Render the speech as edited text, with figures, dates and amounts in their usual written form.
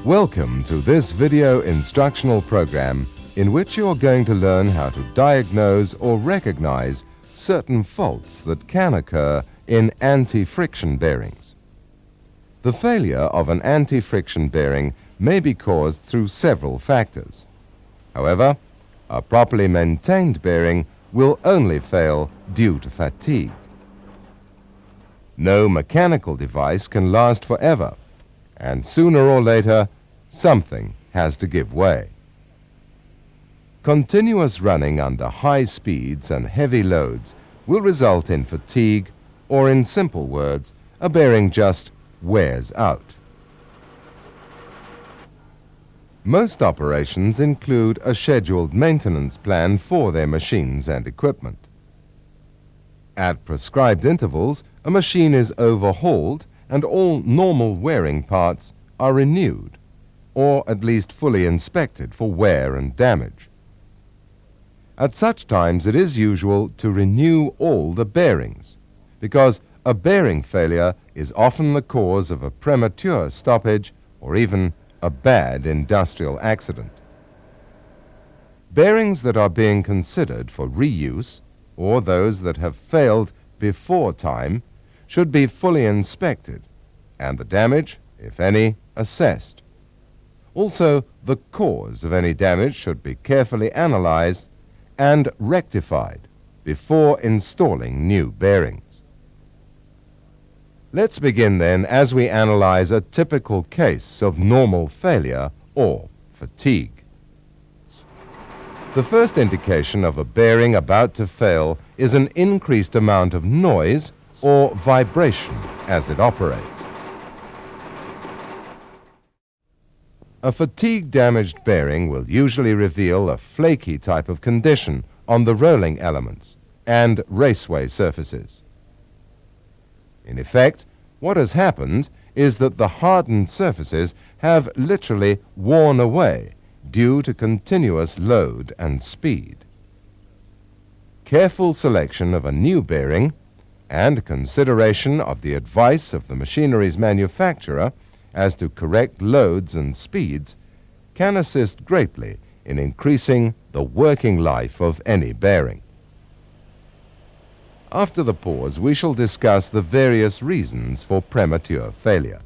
Welcome to this video instructional program in which you're going to learn how to diagnose or recognize certain faults that can occur in anti-friction bearings. The failure of an anti-friction bearing may be caused through several factors. However, a properly maintained bearing will only fail due to fatigue. No mechanical device can last forever, and sooner or later, something has to give way. Continuous running under high speeds and heavy loads will result in fatigue, or in simple words, a bearing just wears out. Most operations include a scheduled maintenance plan for their machines and equipment. At prescribed intervals, a machine is overhauled and all normal wearing parts are renewed, or at least fully inspected for wear and damage. At such times, it is usual to renew all the bearings, because a bearing failure is often the cause of a premature stoppage or even a bad industrial accident. Bearings that are being considered for reuse, or those that have failed before time, should be fully inspected and the damage, if any, assessed. Also, the cause of any damage should be carefully analyzed and rectified before installing new bearings. Let's begin then as we analyze a typical case of normal failure or fatigue. The first indication of a bearing about to fail is an increased amount of noise or vibration as it operates. A fatigue-damaged bearing will usually reveal a flaky type of condition on the rolling elements and raceway surfaces. In effect, what has happened is that the hardened surfaces have literally worn away due to continuous load and speed. Careful selection of a new bearing and consideration of the advice of the machinery's manufacturer as to correct loads and speeds can assist greatly in increasing the working life of any bearing. After the pause, we shall discuss the various reasons for premature failure.